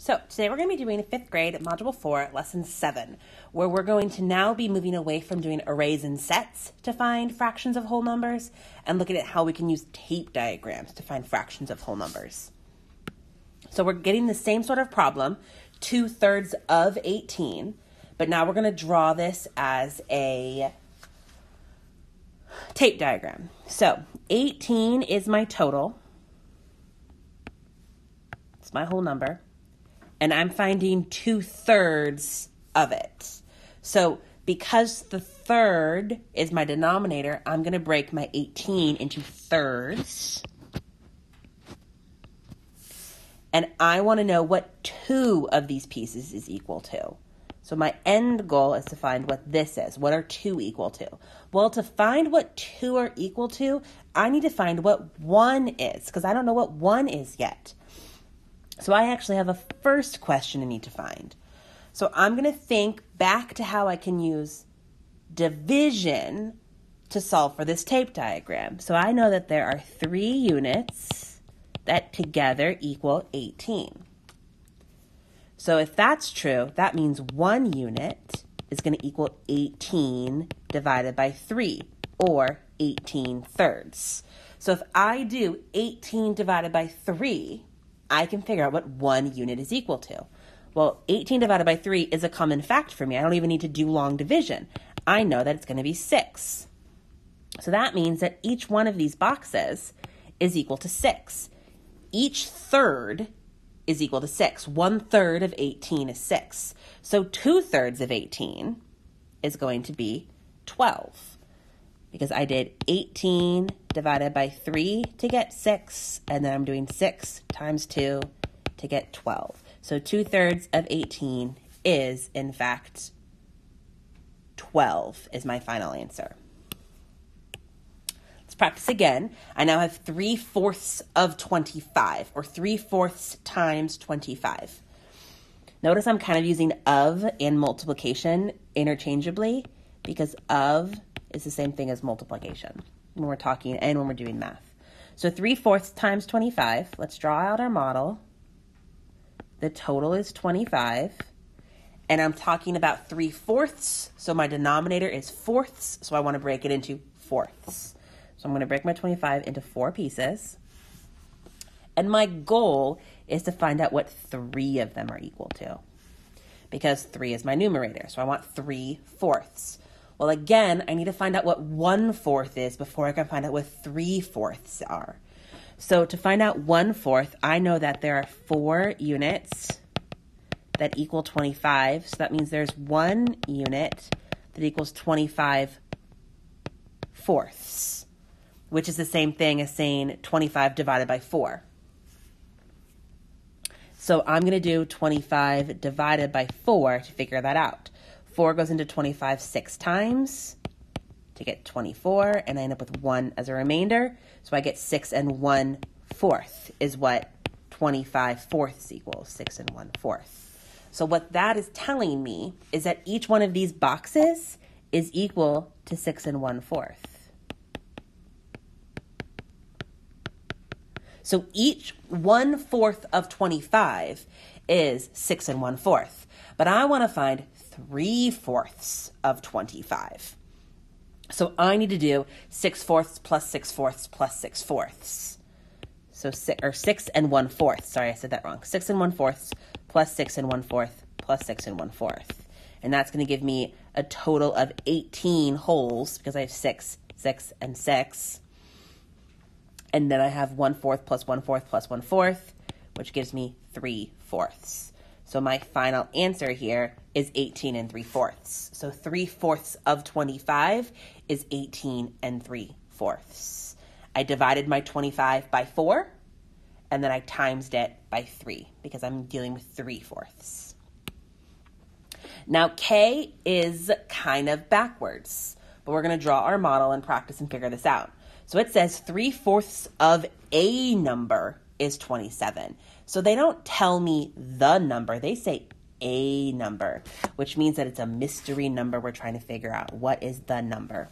So today we're going to be doing 5th grade Module 4, Lesson 7, where we're going to now be moving away from doing arrays and sets to find fractions of whole numbers and looking at how we can use tape diagrams to find fractions of whole numbers. So we're getting the same sort of problem, 2/3 of 18, but now we're going to draw this as a tape diagram. So 18 is my total. It's my whole number. And I'm finding 2/3 of it. So because the third is my denominator, I'm going to break my 18 into thirds. And I want to know what 2 of these pieces is equal to. So my end goal is to find what this is. What are 2 equal to? Well, to find what 2 are equal to, I need to find what 1 is, because I don't know what 1 is yet. So I actually have a first question I need to find. So I'm going to think back to how I can use division to solve for this tape diagram. So I know that there are 3 units that together equal 18. So if that's true, that means 1 unit is going to equal 18 divided by 3, or 18/3. So if I do 18 divided by 3, I can figure out what 1 unit is equal to. Well, 18 divided by 3 is a common fact for me. I don't even need to do long division. I know that it's going to be 6. So that means that each one of these boxes is equal to 6. Each third is equal to 6. 1/3 of 18 is 6. So 2/3 of 18 is going to be 12. Because I did 18 divided by 3 to get 6, and then I'm doing 6 times 2 to get 12. So 2/3 of 18 is, in fact, 12 is my final answer. Let's practice again. I now have 3/4 of 25, or 3/4 times 25. Notice I'm kind of using of and multiplication interchangeably, because of is the same thing as multiplication when we're talking and when we're doing math. So 3/4 times 25, let's draw out our model. The total is 25, and I'm talking about 3/4, so my denominator is fourths, so I want to break it into fourths. So I'm going to break my 25 into 4 pieces, and my goal is to find out what 3 of them are equal to, because 3 is my numerator, so I want 3/4. Well, again, I need to find out what 1/4 is before I can find out what 3/4 are. So to find out 1/4, I know that there are 4 units that equal 25. So that means there's 1 unit that equals 25/4, which is the same thing as saying 25 divided by 4. So I'm going to do 25 divided by 4 to figure that out. 4 goes into 25 6 times to get 24, and I end up with 1 as a remainder. So I get 6 1/4 is what 25/4 equals, 6 1/4. So what that is telling me is that each one of these boxes is equal to 6 1/4. So each 1/4 of 25 is 6 1/4. But I want to find 3/4 of 25. So I need to do 6/4 plus 6/4 plus 6/4. So 6 1/4. Sorry, I said that wrong. 6 1/4 plus 6 1/4 plus 6 1/4. And that's going to give me a total of 18 wholes, because I have 6, 6, and 6. And then I have 1/4 plus 1/4 plus 1/4, which gives me 3/4. So my final answer here is 18 3/4. So 3/4 of 25 is 18 3/4. I divided my 25 by 4, and then I times it by 3, because I'm dealing with 3/4. Now K is kind of backwards, but we're going to draw our model and practice and figure this out. So it says 3/4 of a number is 27. So they don't tell me the number, they say a number, which means that it's a mystery number we're trying to figure out. What is the number?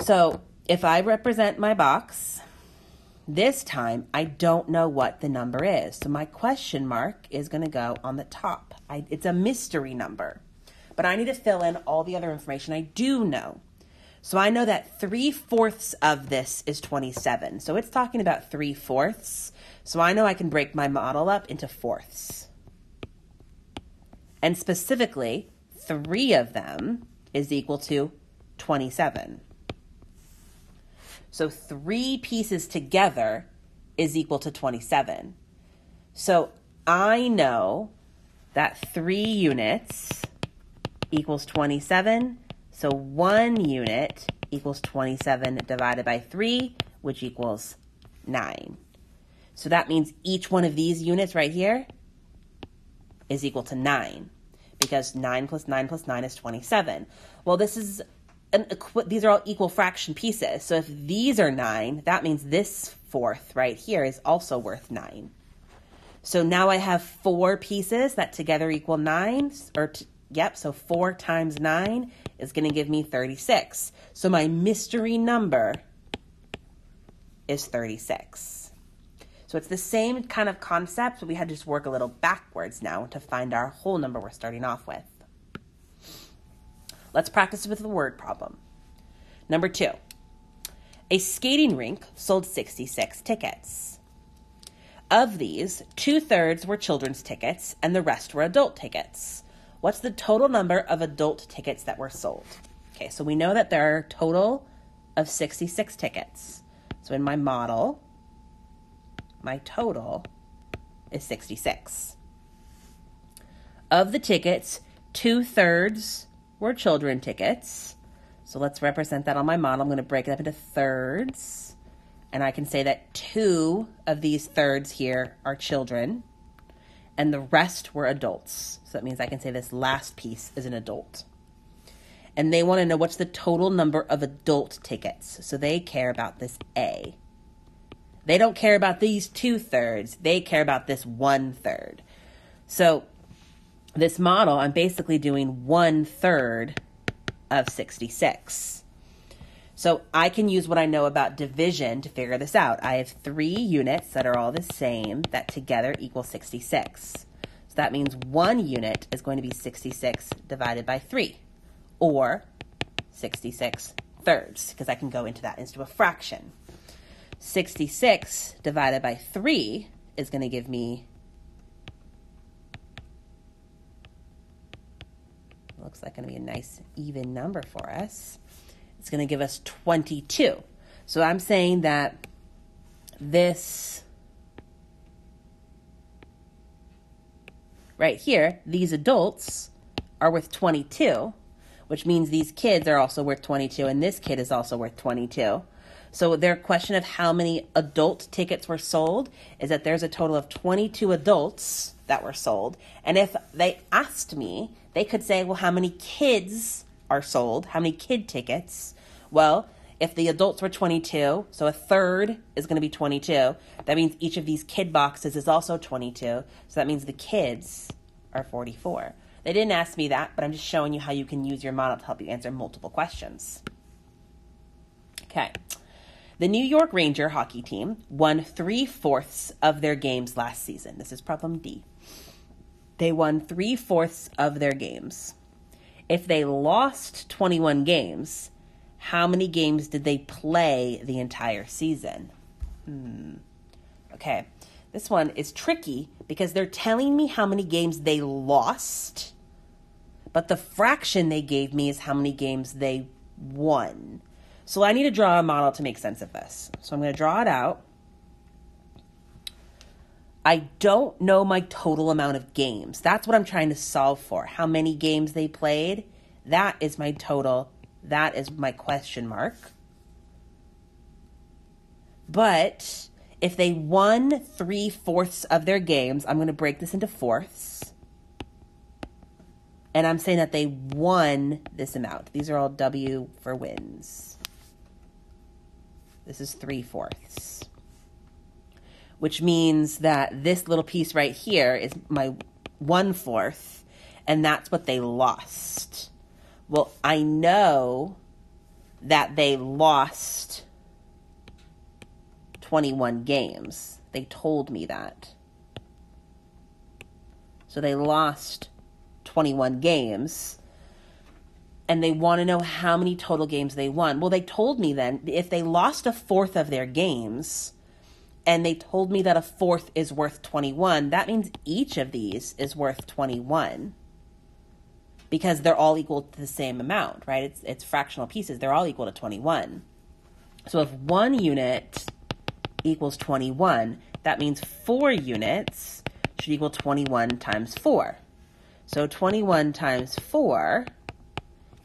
So if I represent my box, This time, I don't know what the number is. So my question mark is going to go on the top. It's a mystery number. But I need to fill in all the other information I do know. So I know that 3/4 of this is 27. So it's talking about 3/4. So I know I can break my model up into fourths. And specifically, 3 of them is equal to 27. So 3 pieces together is equal to 27. So I know that 3 units equals 27. So 1 unit equals 27 divided by 3, which equals 9. So that means each one of these units right here is equal to 9, because 9 plus 9 plus 9 is 27. Well, these are all equal fraction pieces. So if these are 9, that means this fourth right here is also worth 9. So now I have 4 pieces that together equal 9, so 4 times 9 is going to give me 36. So my mystery number is 36. So it's the same kind of concept, but we had to just work a little backwards now to find our whole number we're starting off with. Let's practice with the word problem. Number 2. A skating rink sold 66 tickets. Of these, 2/3 were children's tickets and the rest were adult tickets. What's the total number of adult tickets that were sold? Okay, so we know that there are a total of 66 tickets. So in my model, my total is 66. Of the tickets, 2/3 were children tickets. So let's represent that on my model. I'm going to break it up into thirds. And I can say that 2 of these thirds here are children, and the rest were adults. So that means I can say this last piece is an adult. And they want to know what's the total number of adult tickets. So they care about this A. They don't care about these 2/3. They care about this 1/3. So this model, I'm basically doing 1/3 of 66. So I can use what I know about division to figure this out. I have 3 units that are all the same that together equal 66. So that means 1 unit is going to be 66 divided by 3, or 66 thirds, because I can go into that into a fraction. 66 divided by 3 is going to give me, looks like going to be a nice even number for us. It's going to give us 22. So I'm saying that this right here, these adults are worth 22, which means these kids are also worth 22, and this kid is also worth 22. So their question of how many adult tickets were sold is that there's a total of 22 adults that were sold. And if they asked me, they could say, well, how many kids are sold? How many kid tickets? Well, if the adults were 22, so a third is going to be 22. That means each of these kid boxes is also 22. So that means the kids are 44. They didn't ask me that, but I'm just showing you how you can use your model to help you answer multiple questions. Okay. The New York Ranger hockey team won 3/4 of their games last season. This is problem D. They won 3/4 of their games. If they lost 21 games, how many games did they play the entire season? Okay, this one is tricky because they're telling me how many games they lost, but the fraction they gave me is how many games they won. So I need to draw a model to make sense of this. So I'm going to draw it out. I don't know my total amount of games. That's what I'm trying to solve for. How many games they played. That is my total. That is my question mark. But if they won 3/4 of their games, I'm going to break this into fourths. And I'm saying that they won this amount. These are all W for wins. This is 3/4. Which means that this little piece right here is my 1/4, and that's what they lost. Well, I know that they lost 21 games. They told me that. So they lost 21 games, and they want to know how many total games they won. Well, they told me then if they lost a fourth of their games, and they told me that a fourth is worth 21, that means each of these is worth 21 because they're all equal to the same amount, right? It's fractional pieces. They're all equal to 21. So if 1 unit equals 21, that means 4 units should equal 21 times 4. So 21 times 4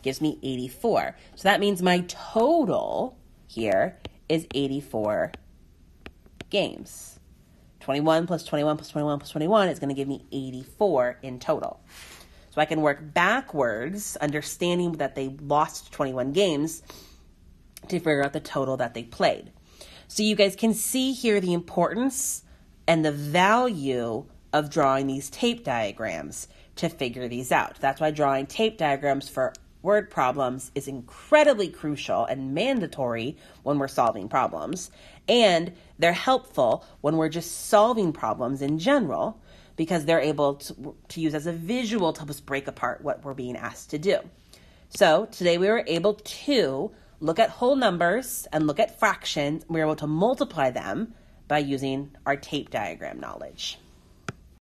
gives me 84. So that means my total here is 84 games. 21 plus 21 plus 21 plus 21 is going to give me 84 in total. So I can work backwards, understanding that they lost 21 games, to figure out the total that they played. So you guys can see here the importance and the value of drawing these tape diagrams to figure these out. That's why drawing tape diagrams for word problems is incredibly crucial and mandatory when we're solving problems. And they're helpful when we're just solving problems in general because they're able to use as a visual to help us break apart what we're being asked to do. So today we were able to look at whole numbers and look at fractions. We were able to multiply them by using our tape diagram knowledge.